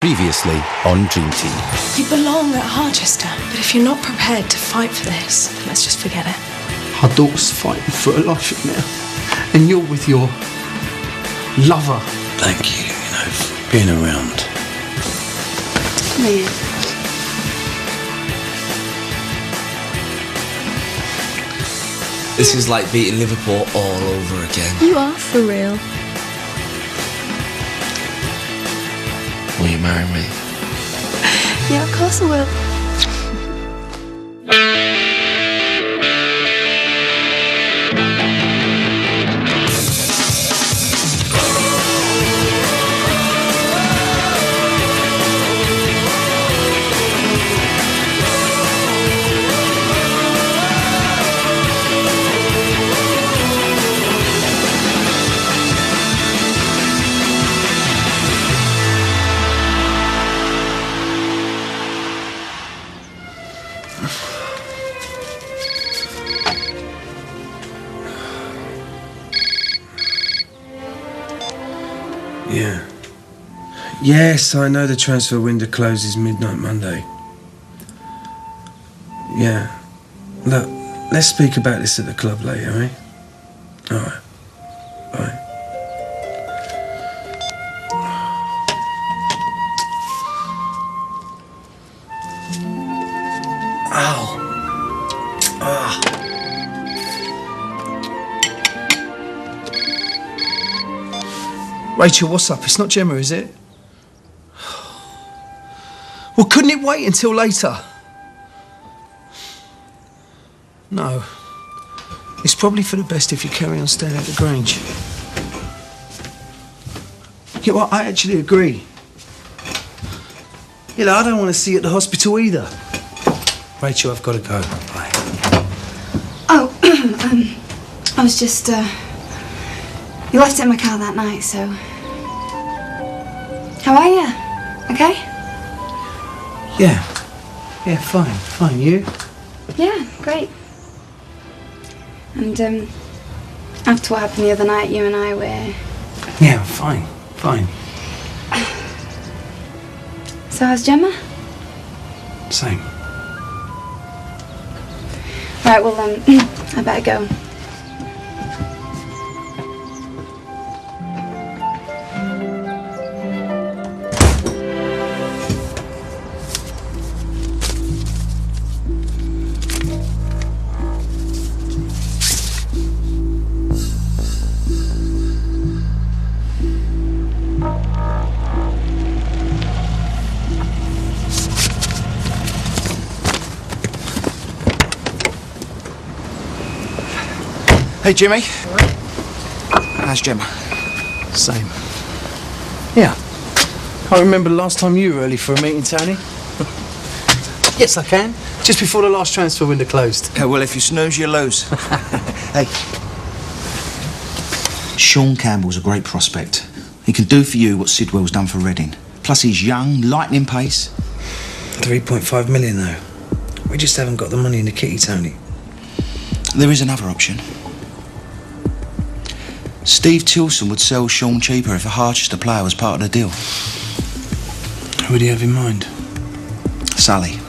Previously on Dream Team. You belong at Harchester, but if you're not prepared to fight for this, then let's just forget it. Our daughter's fighting for her life now, and you're with your lover. Thank you, for being around. Man. This is like beating Liverpool all over again. You are for real. Will you marry me? Yeah, of course I will. Yeah. Yes, I know the transfer window closes midnight Monday. Yeah. Look, let's speak about this at the club later, eh? Alright. Bye. Ow. Ah. Rachel, what's up? It's not Gemma, is it? Well, couldn't it wait until later? No. It's probably for the best if you carry on staying at the Grange. Yeah, well, I actually agree. You know, I don't want to see you at the hospital either. Rachel, I've got to go. Bye. Oh, I was just, you left it in my car that night, so... How are you? Okay? Yeah. Yeah, fine. You? Yeah, great. And, after what happened the other night, you and I were... Yeah, fine. So how's Gemma? Same. Right, well, I better go. Hey, Jimmy. How's Gemma? Same. Yeah. Can't remember the last time you were early for a meeting, Tony. Yes, I can. Just before the last transfer window closed. Well, if you snooze, you lose. Hey. Sean Campbell's a great prospect. He can do for you what Sidwell's done for Reading. Plus, he's young, lightning pace. 3.5 million, though. We just haven't got the money in the kitty, Tony. There is another option. Steve Tilson would sell Sean cheaper if a Harchester player was part of the deal. Who would he have in mind? Sully.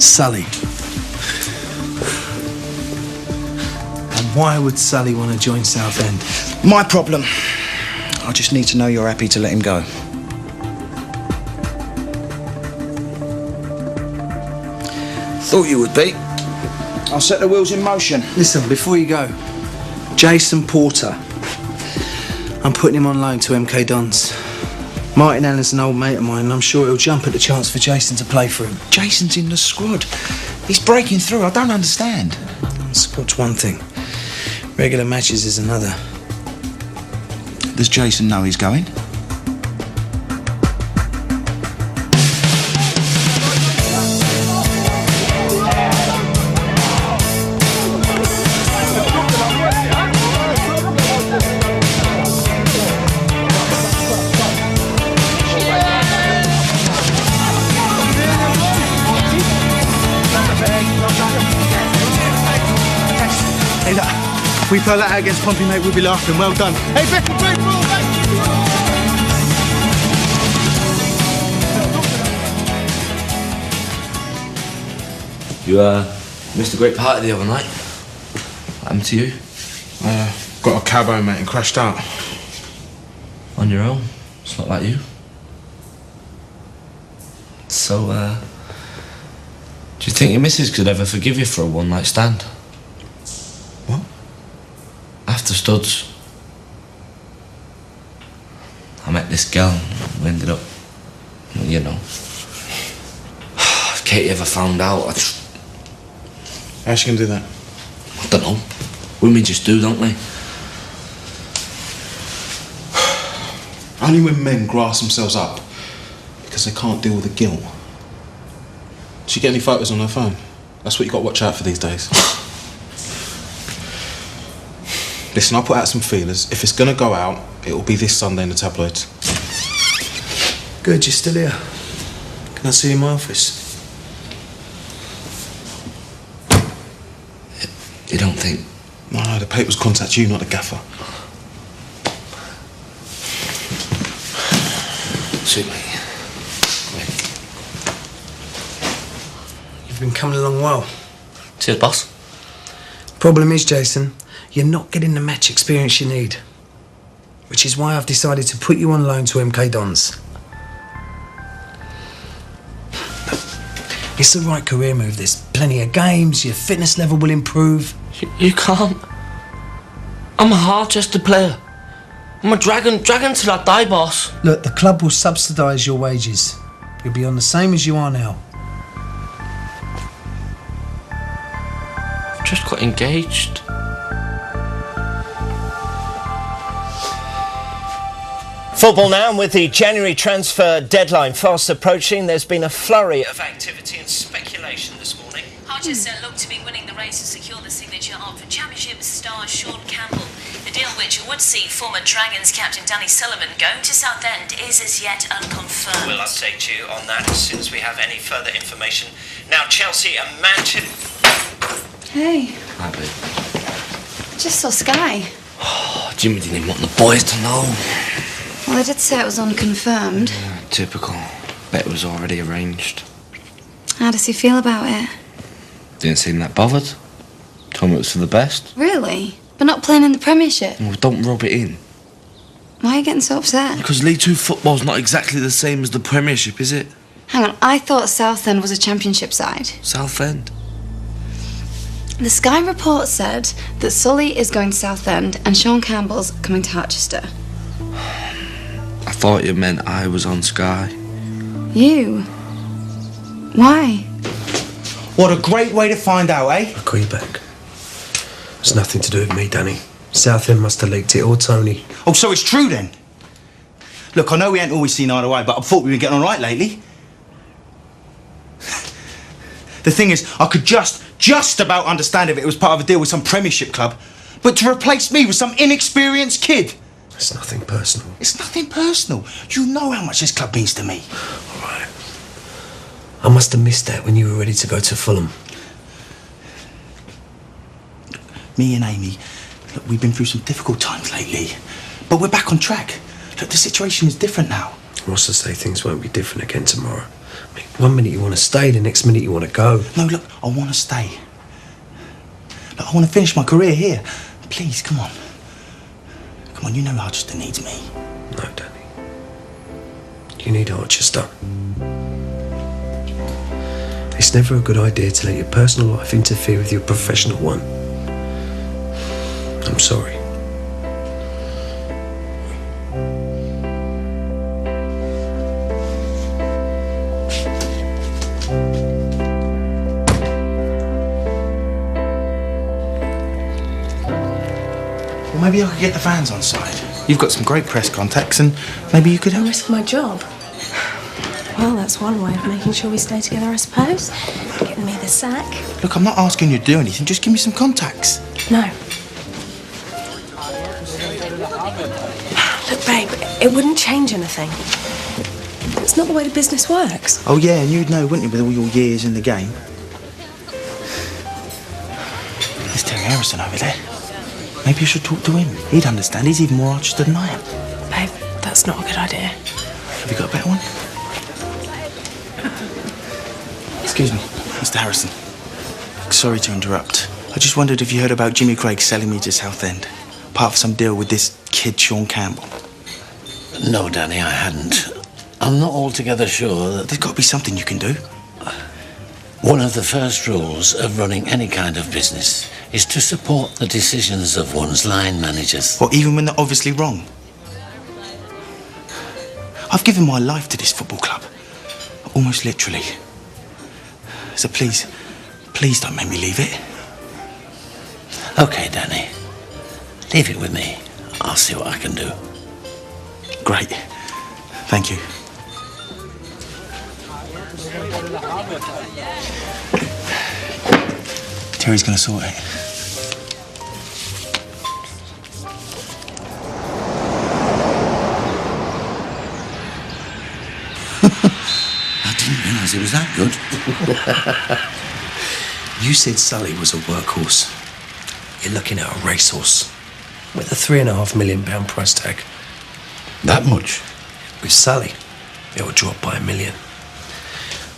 Sully. And why would Sully want to join Southend? My problem. I just need to know you're happy to let him go. Thought you would be. I'll set the wheels in motion. Listen, before you go, Jason Porter. I'm putting him on loan to MK Dons. Martin Allen's an old mate of mine, and I'm sure he'll jump at the chance for Jason to play for him. Jason's in the squad. He's breaking through. I don't understand. Squad's one thing. Regular matches is another. Does Jason know he's going? Hey, look, if we play that out against Pompey, mate, we'll be laughing. Well done. Hey, Becky, great ball, mate. You missed a great party the other night. What happened to you? Got a cab home, mate, and crashed out. On your own? It's not like you. So, do you think your missus could ever forgive you for a one-night stand? What? After Studs, I met this girl. We ended up, well, you know. If Katie ever found out, How's she gonna do that? I don't know. Women just do, don't they? Only when men grass themselves up because they can't deal with the guilt. Did she get any photos on her phone? That's what you got to watch out for these days. Listen, I'll put out some feelers. If it's gonna go out, it will be this Sunday in the tabloids. Good, you're still here. Can I see you in my office? You don't think? No, the papers contact you, not the gaffer. Sweet mate. You've been coming along well. Cheers, boss. Problem is, Jason, you're not getting the match experience you need. Which is why I've decided to put you on loan to MK Dons. It's the right career move. There's plenty of games, your fitness level will improve. You can't. I'm a Harchester player. I'm a dragon till I die, boss. Look, the club will subsidise your wages. You'll be on the same as you are now. I've just got engaged. Football now, and with the January transfer deadline fast approaching, there's been a flurry of activity and speculation this morning. Harchester look to be winning the race to secure the signature of Championship star Sean Campbell. The deal, which would see former Dragons captain Danny Sullivan going to Southend, is as yet unconfirmed. We'll update you on that as soon as we have any further information. Now, Chelsea and Manchester. Hey, Hi, babe. just saw Sky. Oh, Jimmy didn't even want the boys to know. Well, they did say it was unconfirmed. Yeah, typical. Bet was already arranged. How does he feel about it? Didn't seem that bothered. Told me it was for the best. Really? But not playing in the Premiership? Well, don't rub it in. Why are you getting so upset? Because League Two football's not exactly the same as the Premiership, is it? Hang on, I thought Southend was a Championship side. Southend. The Sky report said that Sully is going to Southend and Sean Campbell's coming to Harchester. I thought you meant I was on Sky. You? Why? What a great way to find out, eh? I'll call you back. It's nothing to do with me, Danny. Southend must have leaked it, or Tony. Oh, so it's true then? Look, I know we ain't always seen eye to eye, but I thought we were getting on right lately. The thing is, I could just about understand if it was part of a deal with some Premiership club, but to replace me with some inexperienced kid. It's nothing personal. It's nothing personal. You know how much this club means to me. All right. I must have missed that when you were ready to go to Fulham. Me and Amy, look, we've been through some difficult times lately, but we're back on track. Look, the situation is different now. What's to say things won't be different again tomorrow? I mean, one minute you want to stay, the next minute you want to go. No, look, I want to stay. Look, I want to finish my career here. Please, come on. Come on, you know Harchester needs me. No, Danny. You need Harchester. It's never a good idea to let your personal life interfere with your professional one. I'm sorry. Well, maybe I could get the fans on side. You've got some great press contacts, and maybe you could help. Risk my job. Well, that's one way of making sure we stay together, I suppose. Getting me the sack. Look, I'm not asking you to do anything. Just give me some contacts. No. Look, babe, it wouldn't change anything. It's not the way the business works. Oh, yeah, and you'd know, wouldn't you, with all your years in the game? There's Terry Harrison over there. Maybe you should talk to him. He'd understand. He's even more Harchester than I am. Babe, that's not a good idea. Have you got a better one? Excuse me, Mr. Harrison. sorry to interrupt. I just wondered if you heard about Jimmy Craig selling me to Southend. Part of some deal with this kid, Sean Campbell. No, Danny, I hadn't. I'm not altogether sure that... There's got to be something you can do. One of the first rules of running any kind of business is to support the decisions of one's line managers. Well, even when they're obviously wrong. I've given my life to this football club. Almost literally. So please don't make me leave it. OK, Danny. Leave it with me. I'll see what I can do. Great. Thank you. Terry's gonna sort it. I didn't realise it was that good. You said Sully was a workhorse. You're looking at a racehorse with a £3.5 million price tag. That much? With Sully, it will drop by £1 million.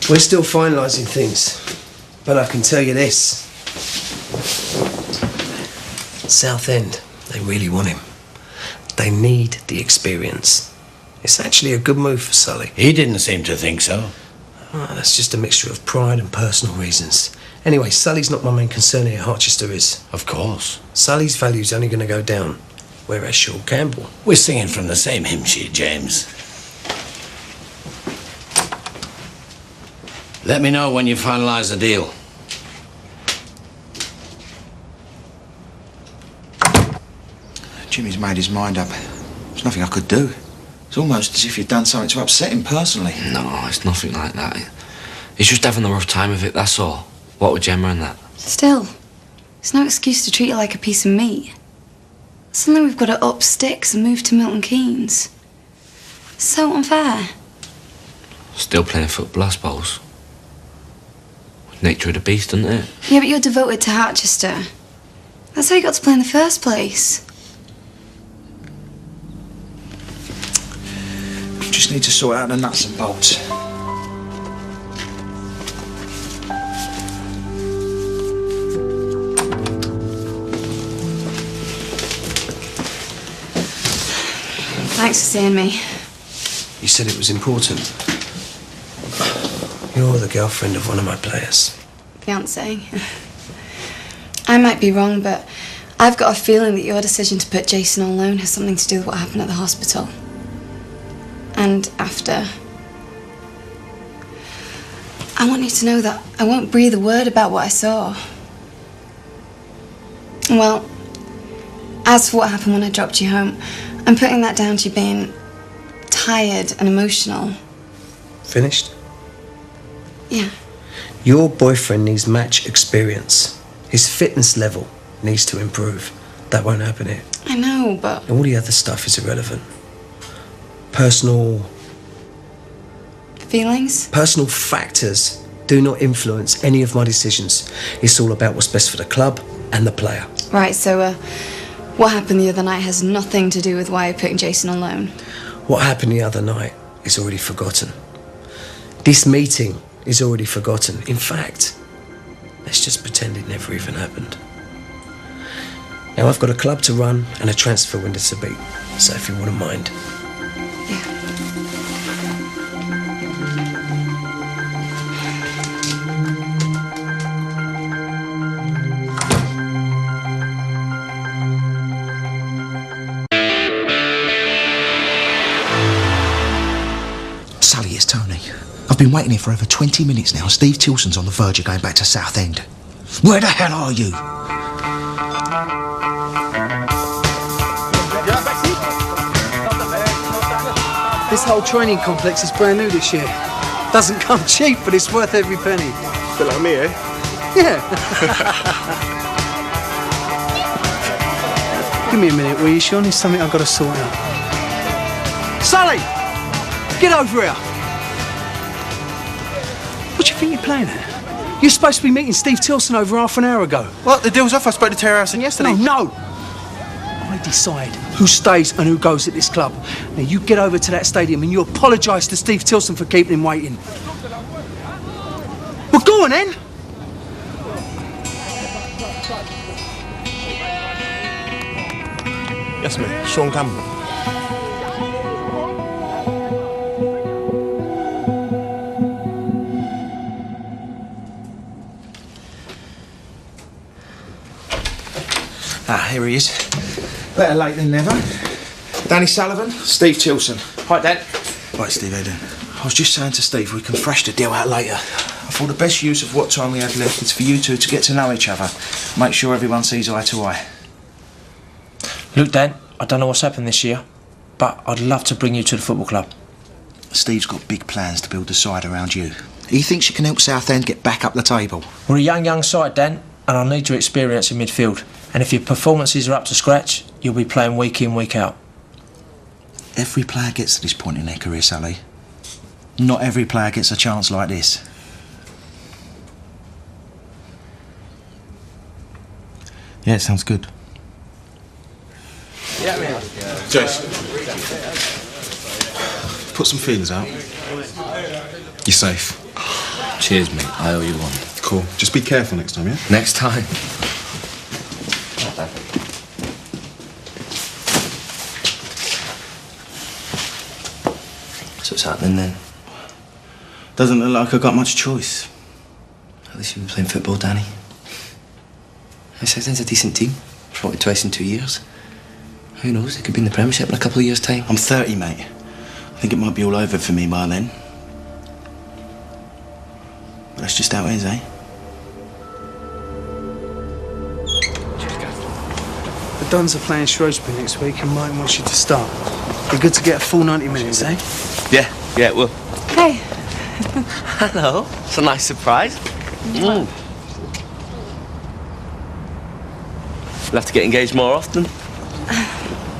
We're still finalising things, but I can tell you this. Southend, they really want him. They need the experience. It's actually a good move for Sully. He didn't seem to think so. Oh, that's just a mixture of pride and personal reasons. Anyway, Sully's not my main concern here, Harchester is. Of course. Sully's value's only going to go down, whereas Sean Campbell... We're singing from the same hymn sheet, James. Let me know when you finalise the deal. Jimmy's made his mind up. There's nothing I could do. It's almost as if you'd done something to upset him personally. No, it's nothing like that. He's just having a rough time of it, that's all. What with Gemma and that? Still, it's no excuse to treat you like a piece of meat. Suddenly we've got to up sticks and move to Milton Keynes. It's so unfair. Still playing football, I suppose. Nature of the beast, isn't it? Yeah, but you're devoted to Harchester. That's how you got to play in the first place. Just need to sort out the nuts and bolts. Thanks for seeing me. You said it was important. You're the girlfriend of one of my players. Fiancé. I might be wrong, but I've got a feeling that your decision to put Jason on loan has something to do with what happened at the hospital. And after. I want you to know that I won't breathe a word about what I saw. Well, as for what happened when I dropped you home, I'm putting that down to you being tired and emotional. Finished? Yeah. Your boyfriend needs match experience. His fitness level needs to improve. That won't happen here. I know, but... All the other stuff is irrelevant. Personal factors do not influence any of my decisions. It's all about what's best for the club and the player. Right, so what happened the other night has nothing to do with why you're putting Jason on loan. What happened the other night is already forgotten. This meeting is already forgotten. In fact, let's just pretend it never even happened. Now I've got a club to run and a transfer window to beat, so if you wouldn't mind. Sully, it's Tony. I've been waiting here for over 20 minutes now. Steve Tilson's on the verge of going back to Southend. Where the hell are you? This whole training complex is brand new this year. Doesn't come cheap, but it's worth every penny. Bit like me, eh? Yeah. Give me a minute, will you, Sean? There's something I've got to sort out. Sully! Get over here! What do you think you're playing at? You're supposed to be meeting Steve Tilson over half an hour ago. What? The deal's off. I spoke to Terry Harrison yesterday. No! I decide who stays and who goes at this club. Now, you get over to that stadium and you apologise to Steve Tilson for keeping him waiting. Well, go on, then! Yes, mate. Sean Campbell. Ah, here he is. Better late than never. Danny Sullivan, Steve Tilson. Hi, Dan. Right, Steve, how you doing? I was just saying to Steve we can thrash the deal out later. I thought the best use of what time we had left is for you two to get to know each other. Make sure everyone sees eye to eye. Look, Dan, I don't know what's happened this year, but I'd love to bring you to the football club. Steve's got big plans to build the side around you. He thinks you can help Southend get back up the table. We're a young side, Dan, and I need your experience in midfield. And if your performances are up to scratch, you'll be playing week in, week out. Every player gets to this point in their career, Sally. Not every player gets a chance like this. Yeah, it sounds good. Yeah, man. Jason. Put some feelers out. You're safe. Cheers, mate. I owe you one. Cool. Just be careful next time, yeah? Next time. So what's happening then? Doesn't look like I've got much choice. At least you've been playing football, Danny. Southend's a decent team. Promoted twice in 2 years. Who knows? It could be in the Premiership in a couple of years' time. I'm 30, mate. I think it might be all over for me by then. But that's just how it is, eh? The Dons are playing Shrewsbury next week and Mike wants you to start. Be good to get a full 90 minutes, eh? Yeah, it will. Hey. Hello. It's a nice surprise. We'll have to get engaged more often.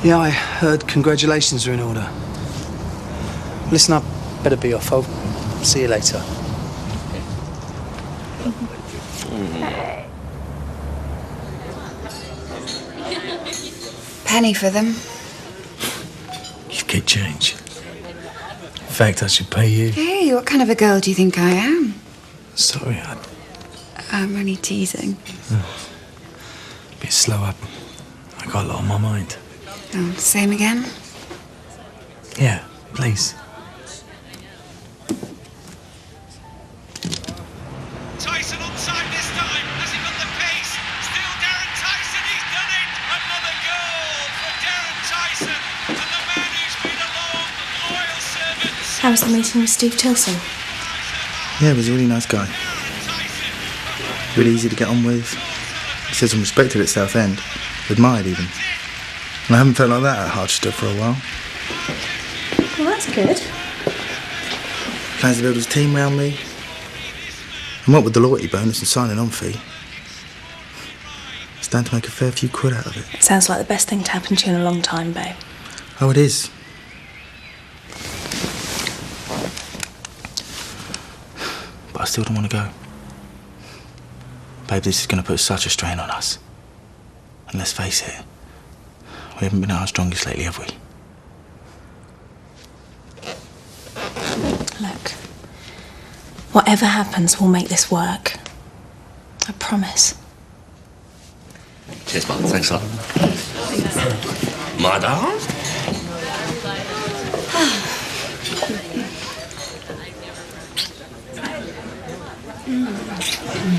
Yeah, I heard congratulations are in order. Listen, I better be off. I'll see you later. Penny for them. You've got change. In fact, I should pay you. Hey, what kind of a girl do you think I am? Sorry, I'm only teasing. Bit slow up. I got a lot on my mind. Oh, same again? Yeah, please. Tyson onside this time. Has he got the pace? Still Darren Tyson. He's done it. Another goal for Darren Tyson. And the man who's been a long, loyal servant. How was the meeting with Steve Tilson? Yeah, he was a really nice guy. Really easy to get on with. He says I'm respected at Southend. Admired even. And I haven't felt like that at Harchester for a while. Well, that's good. Plans to build his team round me. And what with the loyalty bonus and signing on fee, stand to make a fair few quid out of it. It sounds like the best thing to happen to you in a long time, babe. Oh, it is. But I still don't want to go. Babe, this is going to put such a strain on us. And let's face it, we haven't been at our strongest lately, have we? Look, whatever happens, we'll make this work. I promise. Cheers, man. Thanks a lot. Madame?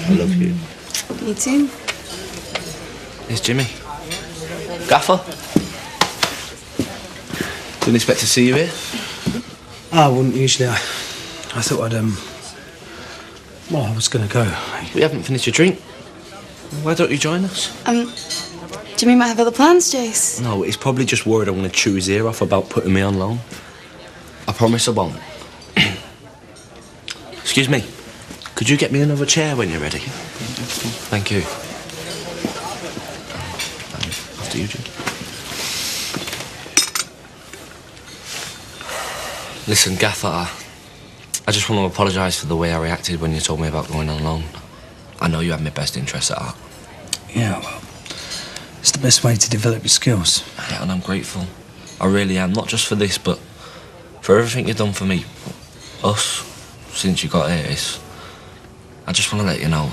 I love you. You too. Here's Jimmy. Gaffer. Didn't expect to see you here. I wouldn't usually. I thought I'd, well, I was going to go. We haven't finished your drink. Why don't you join us? Jimmy might have other plans, Jace. No, he's probably just worried I'm going to chew his ear off about putting me on loan. I promise I won't. Excuse me. Could you get me another chair when you're ready? Thank you. After you, Jim. Listen, Gaffer, I just want to apologise for the way I reacted when you told me about going on loan. I know you have my best interests at heart. Yeah, well, it's the best way to develop your skills. Yeah, and I'm grateful. I really am, not just for this, but for everything you've done for me. Us, since you got here. I just want to let you know,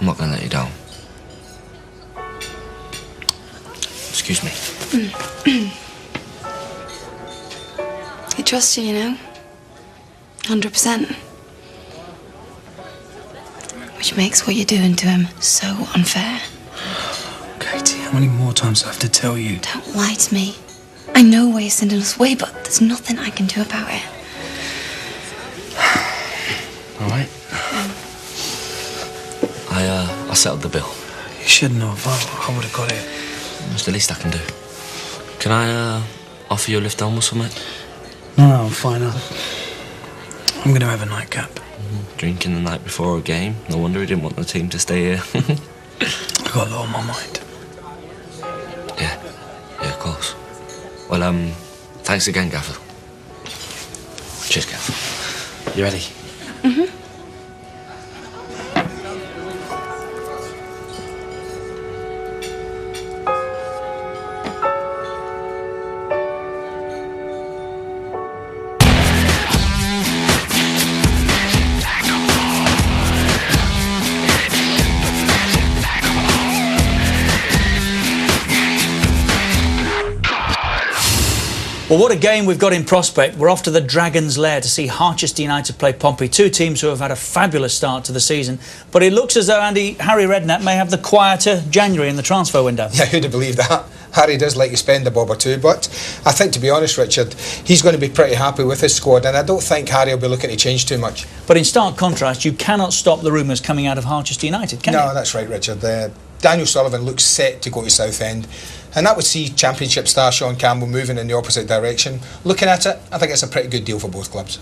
I'm not going to let you down. Excuse me. He trusts you, you know. 100%. Which makes what you're doing to him so unfair. Katie, how many more times do I have to tell you? Don't lie to me. I know why you're sending us away, but there's nothing I can do about it. All right. I settled the bill. You shouldn't have. I would have got it. It's the least I can do. Can I offer you a lift home or something? No, I'm fine. I'm going to have a nightcap. Drinking the night before a game. No wonder he didn't want the team to stay here. I've got a lot on my mind. Yeah, of course. Well, thanks again, Gaffer. Cheers, Gaffer. You ready? Mm-hmm. Well, what a game we've got in prospect. We're off to the Dragon's Lair to see Harchester United play Pompey, two teams who have had a fabulous start to the season. But it looks as though, Andy, Harry Redknapp may have the quieter January in the transfer window. Yeah, who'd have believed that? Harry does like to spend a bob or two, but I think, to be honest, Richard, he's going to be pretty happy with his squad, and I don't think Harry will be looking to change too much. But in stark contrast, you cannot stop the rumours coming out of Harchester United, can you? No, that's right, Richard. Daniel Sullivan looks set to go to Southend, and that would see Championship star Sean Campbell moving in the opposite direction. Looking at it, I think it's a pretty good deal for both clubs.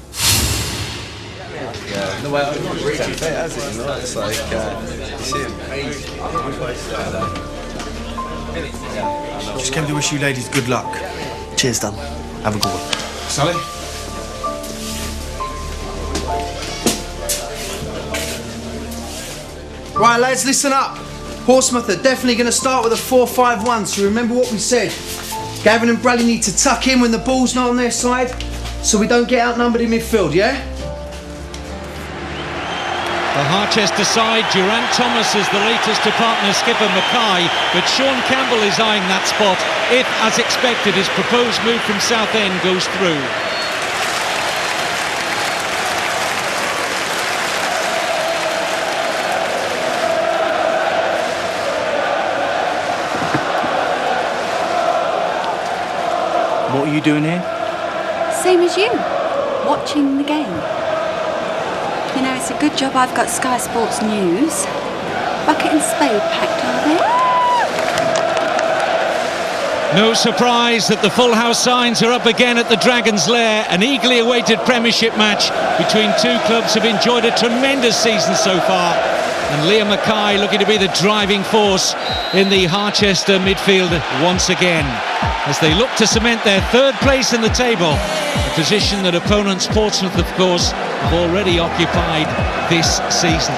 The way I really fit, has it? You know, it's like you see him. Just came to wish you ladies good luck. Cheers, Dan. Have a good one. Sally? Right, lads, listen up. Portsmouth are definitely going to start with a 4-5-1, so remember what we said. Gavin and Bradley need to tuck in when the ball's not on their side, so we don't get outnumbered in midfield, yeah? The Harchester side, Durant Thomas is the latest to partner skipper Mackay, but Sean Campbell is eyeing that spot if, as expected, his proposed move from Southend goes through. What are you doing here? Same as you, watching the game. You know, it's a good job I've got Sky Sports News. Bucket and spade packed, are they? No surprise that the full house signs are up again at the Dragon's Lair. An eagerly awaited Premiership match between two clubs have enjoyed a tremendous season so far. And Liam Mackay looking to be the driving force in the Harchester midfield once again, as they look to cement their third place in the table, a position that opponents Portsmouth, of course, have already occupied this season.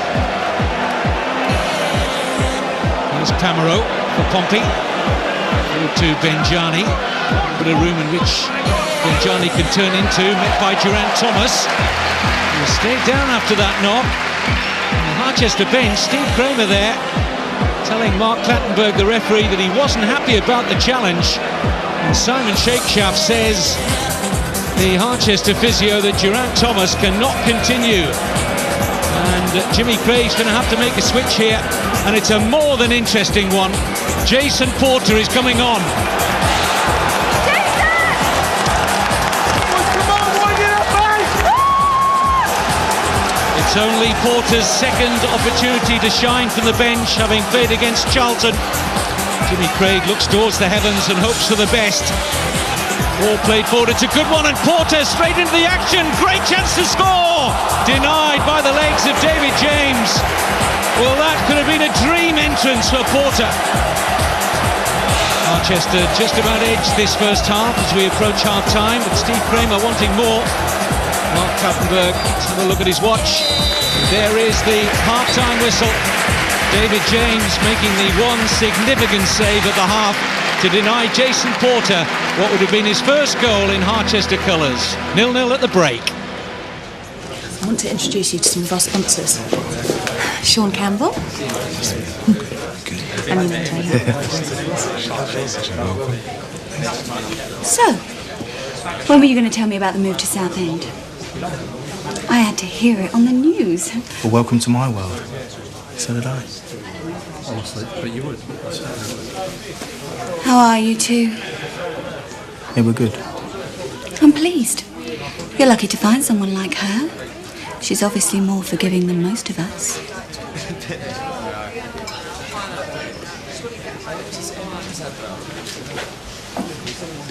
Here's Pamero for Pompey. To Benjani, but a room in which Benjani can turn into, met by Durant Thomas. He'll stay down after that knock. And the Harchester bench, Steve Kramer there, telling Mark Clattenburg, the referee, that he wasn't happy about the challenge. And Simon Shakeshaft says, the Harchester physio, that Durant Thomas cannot continue. And Jimmy Craig's going to have to make a switch here, and it's a more than interesting one. Jason Porter is coming on. It's only Porter's second opportunity to shine from the bench, having played against Charlton. Jimmy Craig looks towards the heavens and hopes for the best. Ball played forward, it's a good one, and Porter straight into the action. Great chance to score! Denied by the legs of David James. Well, that could have been a dream entrance for Porter. Harchester just about edged this first half as we approach half-time, but Steve Kramer wanting more. Mark Clattenburg, let's have a look at his watch. There is the half-time whistle. David James making the one significant save at the half to deny Jason Porter what would have been his first goal in Harchester colours. 0-0 at the break. I want to introduce you to some of our sponsors. Sean Campbell. And you maintain it. So, when were you going to tell me about the move to Southend? I had to hear it on the news. Well, welcome to my world. So did I. Honestly, but you would. How are you two? Hey, we're good. I'm pleased. You're lucky to find someone like her. She's obviously more forgiving than most of us.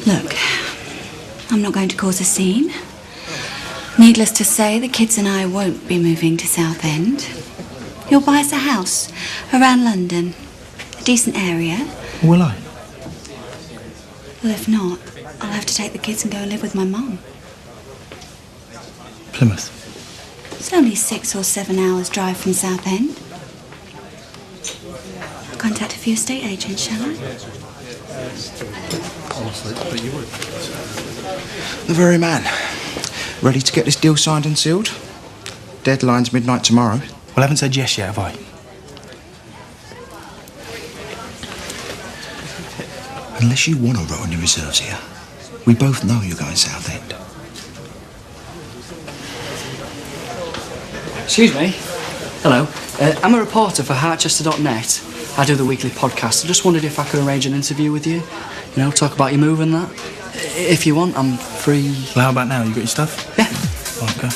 Look, I'm not going to cause a scene. Needless to say, the kids and I won't be moving to Southend. You'll buy us a house around London, a decent area. Will I? Well, if not, I'll have to take the kids and go live with my mum. Plymouth. It's only 6 or 7 hours drive from Southend. I'll contact a few estate agents, shall I? Honestly, but you would. The very man. Ready to get this deal signed and sealed? Deadline's midnight tomorrow. Well, I haven't said yes yet, have I? Unless you want to roll on your reserves here, we both know you're going Southend. Excuse me. Hello. I'm a reporter for Harchester.net. I do the weekly podcast. I just wondered if I could arrange an interview with you. You know, talk about your move and that. If you want, I'm free. Well, how about now? You got your stuff? Yeah. Okay.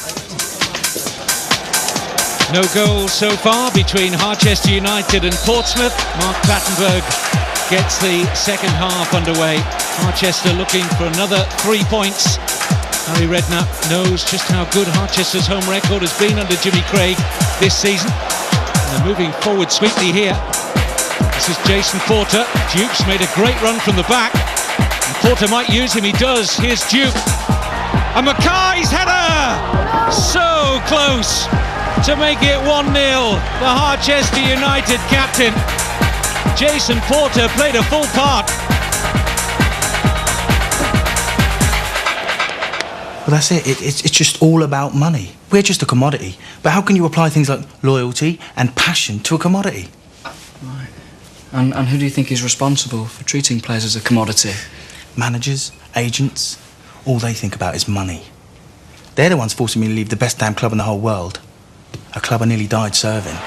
No goals so far between Harchester United and Portsmouth. Mark Clattenburg gets the second half underway. Harchester looking for another 3 points. Harry Redknapp knows just how good Harchester's home record has been under Jimmy Craig this season. And they're moving forward sweetly here. This is Jason Porter. Duke's made a great run from the back. And Porter might use him, he does. Here's Duke. And Mackay's header! So close to make it 1-0. The Harchester United captain, Jason Porter, played a full part. Well, that's it. It's just all about money. We're just a commodity. But how can you apply things like loyalty and passion to a commodity? Right. And who do you think is responsible for treating players as a commodity? Managers, agents, all they think about is money. They're the ones forcing me to leave the best damn club in the whole world. A club I nearly died serving.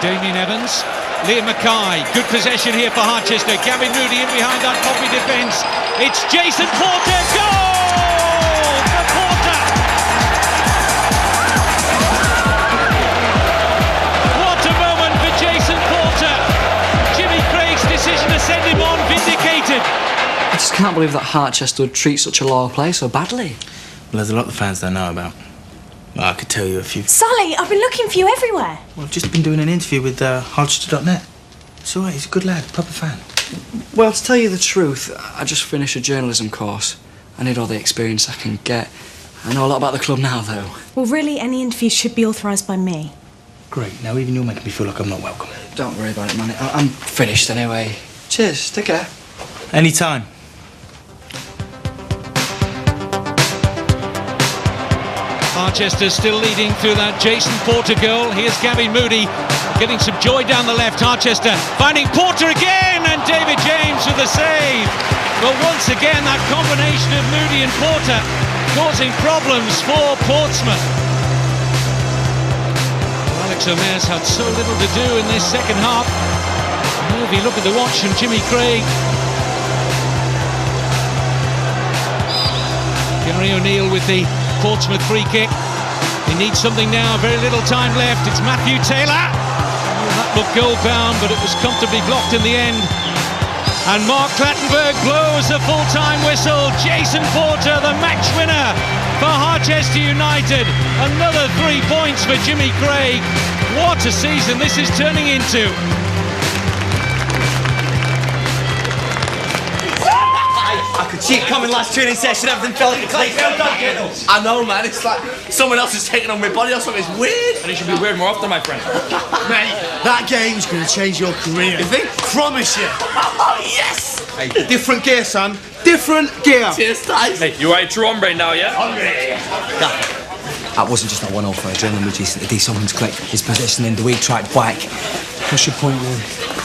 Damien Evans, Liam Mackay, good possession here for Harchester. Gavin Moody in behind that Pompey defence. It's Jason Porter, goal for Porter! What a moment for Jason Porter. Jimmy Craig's decision to send him on vindicated. I just can't believe that Harchester would treat such a loyal player so badly. Well, there's a lot the fans don't know about. Well, I could tell you a few. Sully, I've been looking for you everywhere. Well, I've just been doing an interview with Harchester.net. It's all right, he's a good lad, proper fan. Well, to tell you the truth, I just finished a journalism course. I need all the experience I can get. I know a lot about the club now, though. Well, really, any interview should be authorised by me. Great, now even you're making me feel like I'm not welcome. Don't worry about it, man. I'm finished anyway. Cheers, take care. Anytime. Harchester still leading through that Jason Porter goal. Here's Gavin Moody getting some joy down the left. Harchester finding Porter again, and David James with a save. But once again, that combination of Moody and Porter causing problems for Portsmouth. Alex O'Meara's had so little to do in this second half. Movie look at the watch from Jimmy Craig. Gary O'Neill with the Portsmouth free kick. He needs something now, very little time left. It's Matthew Taylor. Oh, that looked goal bound, but it was comfortably blocked in the end. And Mark Clattenburg blows the full-time whistle. Jason Porter, the match winner for Harchester United. Another 3 points for Jimmy Craig. What a season this is turning into. I could see it coming last training session, everything felt like a click. I know, man, it's like someone else is taking on my body or something. It's weird. And it should be weird more often, my friend. Mate, that game's going to change your career. You think? Promise you. Oh, yes! Hey, different gear, son. Different gear. Cheers, Tyson. Hey, you are a true hombre now, yeah? That wasn't just a one-off for adrenaline with Jason today. Something's clicked. His positioning, the way he tried back. What's your point then?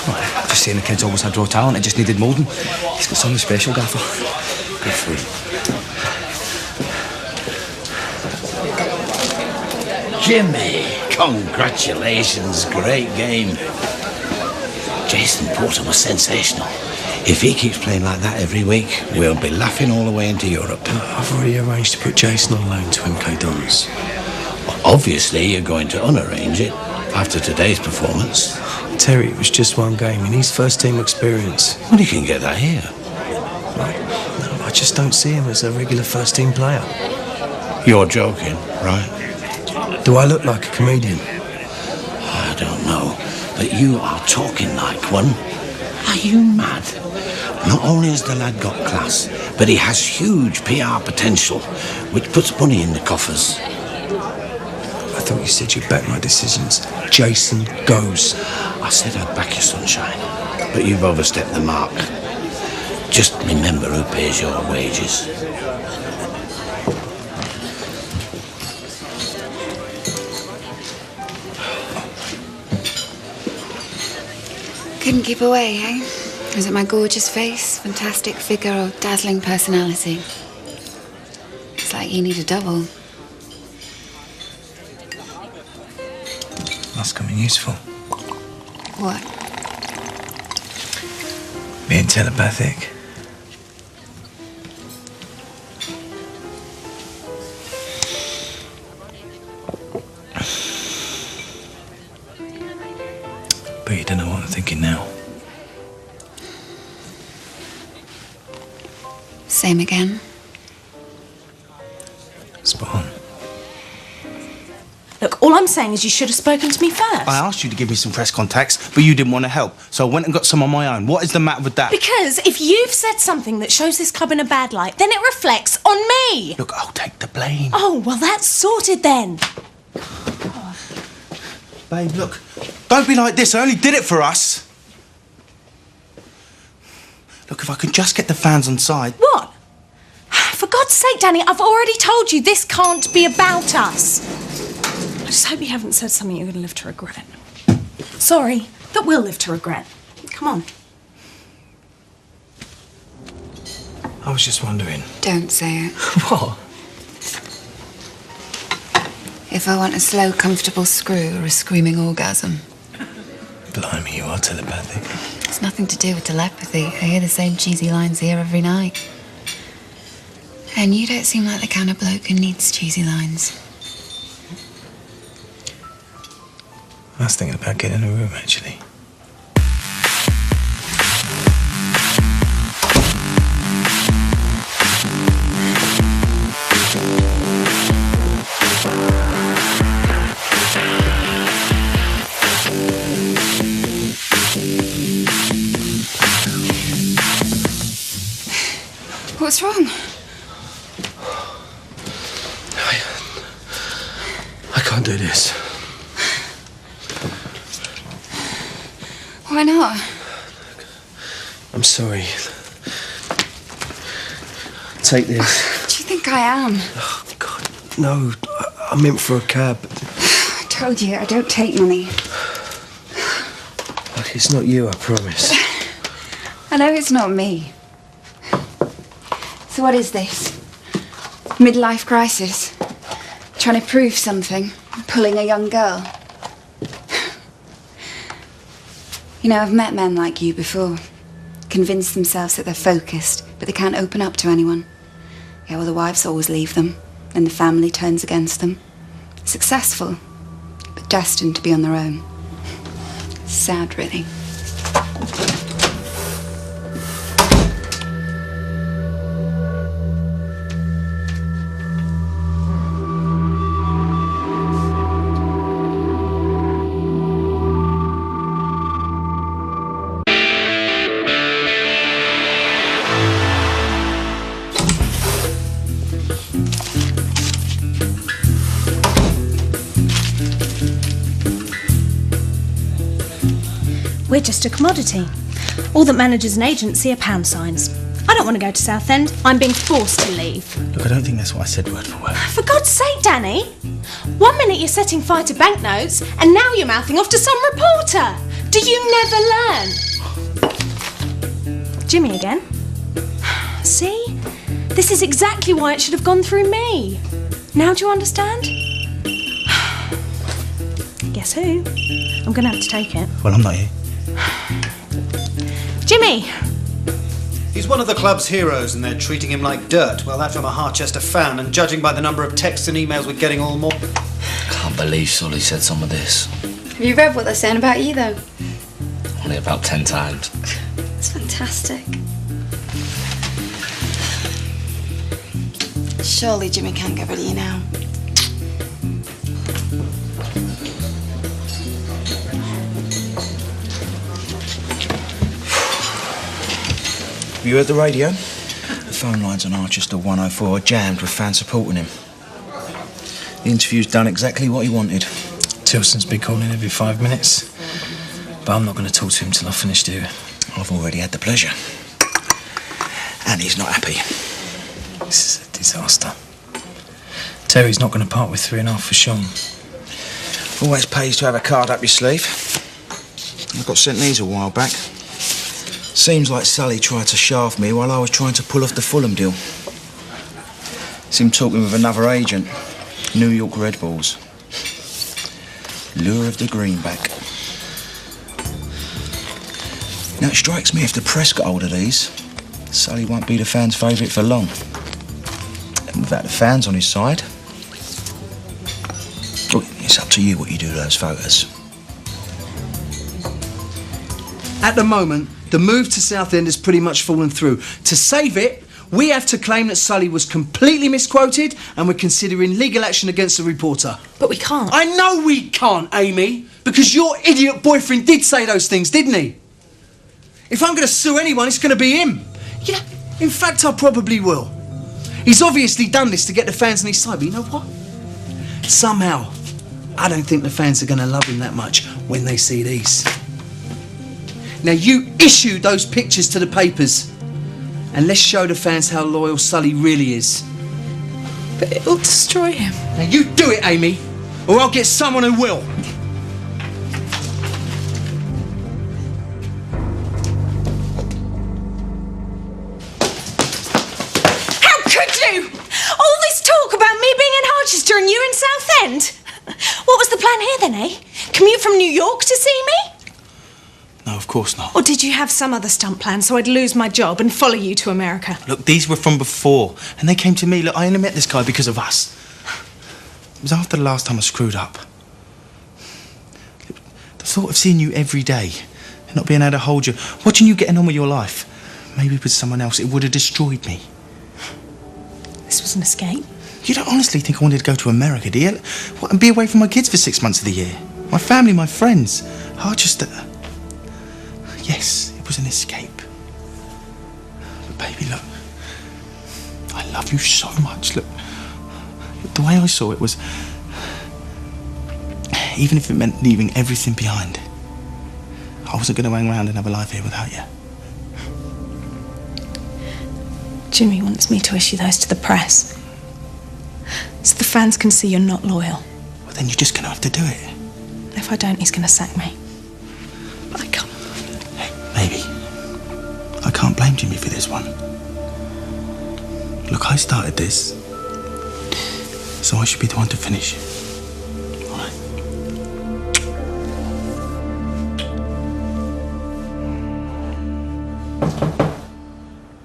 Well, just saying the kid's always had raw talent, it just needed moulding. He's got something special, Gaffer. Good for him. Jimmy, congratulations, great game. Jason Porter was sensational. If he keeps playing like that every week, we'll be laughing all the way into Europe. I've already arranged to put Jason on loan to MK Dons. Well, obviously, you're going to unarrange it after today's performance. Terry, it was just one game. He needs first-team experience. Well, you can get that here. No, I just don't see him as a regular first-team player. You're joking, right? Do I look like a comedian? I don't know, but you are talking like one. Are you mad? Not only has the lad got class, but he has huge PR potential, which puts money in the coffers. I thought you said you'd back my decisions. Jason goes. I said I'd back your sunshine, but you've overstepped the mark. Just remember who pays your wages. Couldn't keep away, eh? Was it my gorgeous face, fantastic figure, or dazzling personality? It's like you need a double. Must come in useful. What? Being telepathic. But you don't know what I'm thinking now. Same again. Spot on. Look, all I'm saying is you should have spoken to me first. I asked you to give me some fresh contacts, but you didn't want to help. So I went and got some on my own. What is the matter with that? Because if you've said something that shows this club in a bad light, then it reflects on me. Look, I'll take the blame. Oh, well, that's sorted then. Babe, look. Don't be like this. I only did it for us. Look, if I could just get the fans on side. What? For God's sake, Danny, I've already told you this can't be about us. I just hope you haven't said something you're going to live to regret. Sorry, but we'll live to regret. Come on. I was just wondering. Don't say it. What? If I want a slow, comfortable screw or a screaming orgasm. Blimey, you are telepathic. It's nothing to do with telepathy. I hear the same cheesy lines here every night. And you don't seem like the kind of bloke who needs cheesy lines. I was thinking about getting a room, actually. What's wrong? I can't do this. Why not? I'm sorry. Take this. Do you think I am? No, I meant for a cab. I told you, I don't take money. Look, it's not you, I promise. I know it's not me. So what is this? Midlife crisis? Trying to prove something? Pulling a young girl? You know, I've met men like you before. Convince themselves that they're focused, but they can't open up to anyone. Yeah, well, the wives always leave them, and the family turns against them. Successful, but destined to be on their own. Sad, really. We're just a commodity. All that managers and agents see are pound signs. I don't want to go to Southend. I'm being forced to leave. Look, I don't think that's what I said word for word. For God's sake, Danny! 1 minute you're setting fire to banknotes, and now you're mouthing off to some reporter. Do you never learn? Jimmy again? See? This is exactly why it should have gone through me. Now do you understand? Guess who? I'm gonna have to take it. Well, I'm not here. Jimmy! He's one of the club's heroes and they're treating him like dirt. Well, that from a Harchester fan, and judging by the number of texts and emails we're getting all more... Can't believe Sully said some of this. Have you read what they're saying about you, though? Only about 10 times. It's fantastic. Surely Jimmy can't get rid of you now. Have you heard the radio? The phone lines on Harchester 104 are jammed with fans supporting him. The interview's done exactly what he wanted. Tilson's been calling every 5 minutes. But I'm not going to talk to him till I finish here. I've already had the pleasure. And he's not happy. This is a disaster. Terry's not going to part with 3.5 for Sean. Always pays to have a card up your sleeve. I got sent these a while back. Seems like Sully tried to shaft me while I was trying to pull off the Fulham deal. It's him talking with another agent. New York Red Bulls. Lure of the greenback. Now it strikes me if the press got hold of these, Sully won't be the fans' favourite for long. And without the fans on his side, well, it's up to you what you do to those photos. At the moment, the move to Southend has pretty much fallen through. To save it, we have to claim that Sully was completely misquoted and we're considering legal action against the reporter. But we can't. I know we can't, Amy, because your idiot boyfriend did say those things, didn't he? If I'm going to sue anyone, it's going to be him. Yeah, in fact, I probably will. He's obviously done this to get the fans on his side, but you know what? Somehow, I don't think the fans are going to love him that much when they see these. Now, you issue those pictures to the papers, and let's show the fans how loyal Sully really is. But it'll destroy him. Now, you do it, Amy, or I'll get someone who will. How could you? All this talk about me being in Harchester and you in Southend. What was the plan here then, eh? Commute from New York to see me? No, of course not. Or did you have some other stunt plan so I'd lose my job and follow you to America? Look, these were from before, and they came to me. Look, I only met this guy because of us. It was after the last time I screwed up. The thought of seeing you every day and not being able to hold you, watching you getting on with your life, maybe with someone else, it would have destroyed me. This was an escape. You don't honestly think I wanted to go to America, do you? What, and be away from my kids for 6 months of the year? My family, my friends. Harchester. Yes, it was an escape. But baby, look, I love you so much. Look, the way I saw it was, even if it meant leaving everything behind, I wasn't going to hang around and have a life here without you. Jimmy wants me to issue those to the press, so the fans can see you're not loyal. Well, then you're just going to have to do it. If I don't, he's going to sack me. But I can't. Maybe. I can't blame Jimmy for this one. Look, I started this, so I should be the one to finish. All right.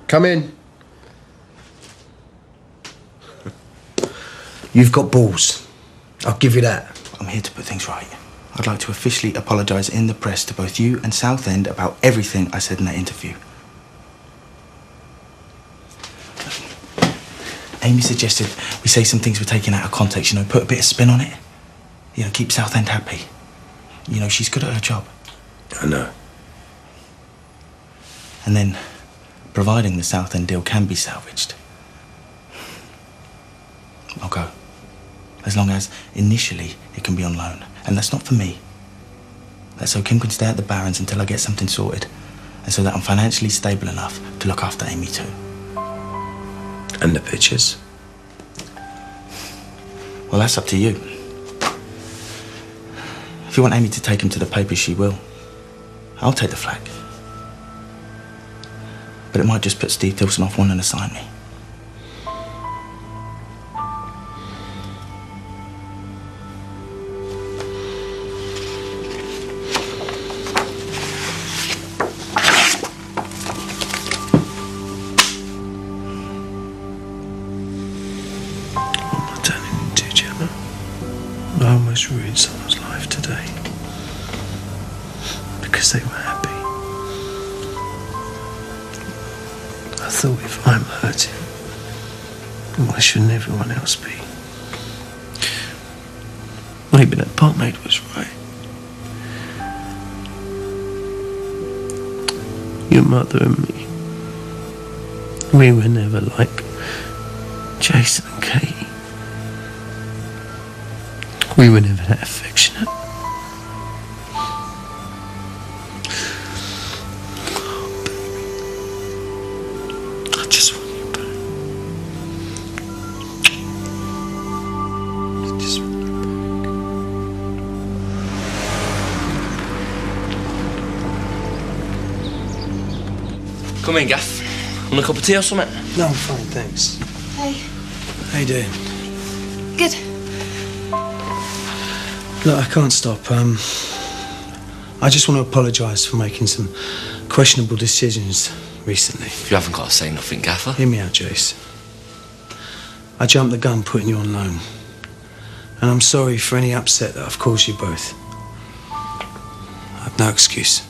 Come in. You've got balls. I'll give you that. I'm here to put things right. I'd like to officially apologise in the press to both you and Southend about everything I said in that interview. Amy suggested we say some things were taken out of context, you know, put a bit of spin on it. You know, keep Southend happy. You know, she's good at her job. I know. And then, providing the Southend deal can be salvaged, I'll go. As long as, initially, it can be on loan. And that's not for me. That's so Kim can stay at the Barons until I get something sorted. And so that I'm financially stable enough to look after Amy too. And the pictures? Well, that's up to you. If you want Amy to take them to the papers, she will. I'll take the flak. But it might just put Steve Tilson off wanting to sign me. I almost ruined someone's life today because they were happy. I thought if I'm hurting, why shouldn't everyone else be? Maybe that barmaid was right. Your mother and me, we were never like Jason and Katie. We were never that affectionate. I just want you back. I just want you back. Come in, Gaff. Want a cup of tea or something? No, I'm fine, thanks. Hey. How you doing? Good. Look, I can't stop. I just want to apologise for making some questionable decisions recently. You haven't got to say nothing, Gaffer. Hear me out, Jace. I jumped the gun putting you on loan. And I'm sorry for any upset that I've caused you both. I've no excuse.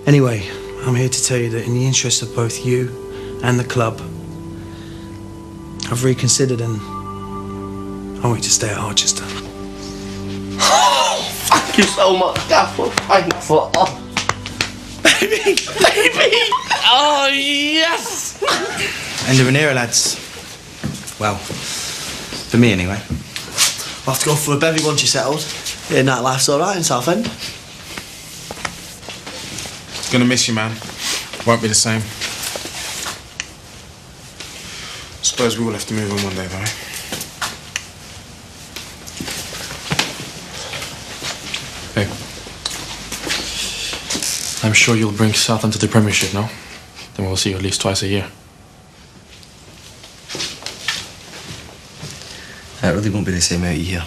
Anyway, I'm here to tell you that in the interest of both you and the club, I've reconsidered and I want you to stay at Harchester. Thank you so much, Gaffer. Thanks for baby! Oh, yes! End of an era, lads. Well, for me anyway. We'll have to go for a bevy once you're settled. Yeah, nightlife's alright in Southend. Gonna miss you, man. Won't be the same. Suppose we will have to move on one day, though, eh? Hey. I'm sure you'll bring Southend to the Premiership now. Then we'll see you at least twice a year. It really won't be the same out of here.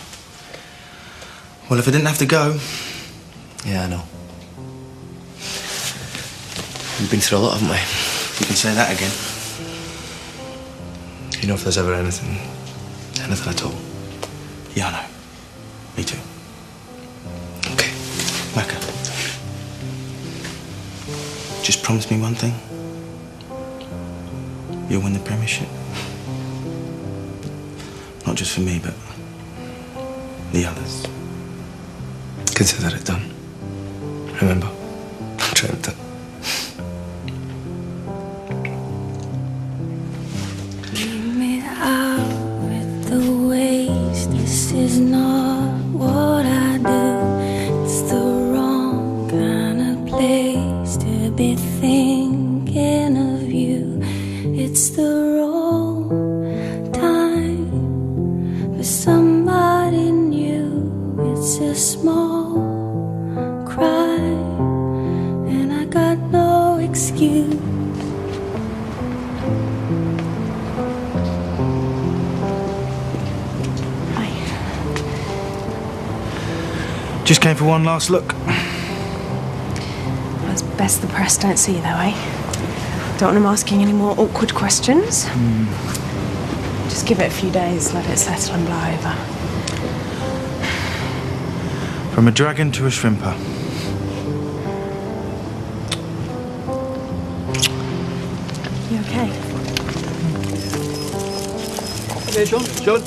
Well, if I didn't have to go... Yeah, I know. We've been through a lot, haven't we? You can say that again. You know if there's ever anything at all? Yeah, I know. Me too. Okay. Macca. Just promise me one thing. You'll win the Premiership. Not just for me, but the others. Consider it done. Remember, I dreamt it. Keep me out with the waste. This is not what I do. It's the wrong kind of place to be thinking of you. It's the wrong time for somebody new. It's a small cry, and I got no excuse. Just came for one last look. Well, it's best the press don't see you, though, eh? Don't want them asking any more awkward questions. Just give it a few days, let it settle and blow over. From a dragon to a shrimper. You okay? Okay, John. Sorry,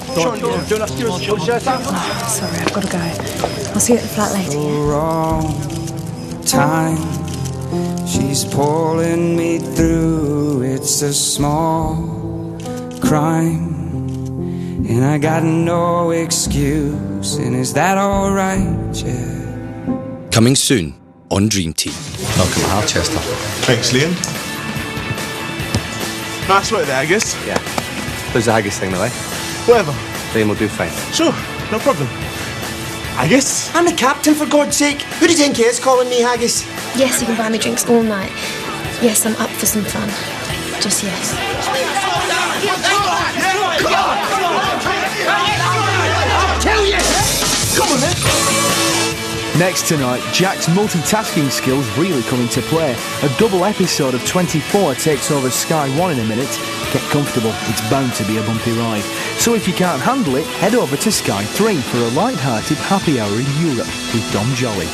I've got to go. I'll see you at the flat later. Wrong time. She's pulling me through. It's a small crime, and I got no excuse. And is that alright? Yeah. Coming soon on Dream Team. Welcome to Harchester. Thanks, Liam. Nice work there, Haggis. Who's the Haggis thing, though, eh? Whatever. Liam will do fine. Sure, no problem. Haggis? I'm the captain, for God's sake. Who do you think is calling me Haggis? Yes, you can buy me drinks all night. Yes, I'm up for some fun. Just yes. Tell you! Come on, then! Next tonight, Jack's multitasking skills really come into play. A double episode of 24 takes over Sky 1 in a minute. Get comfortable, it's bound to be a bumpy ride. So if you can't handle it, head over to Sky 3 for a light-hearted happy hour in Europe with Dom Jolly.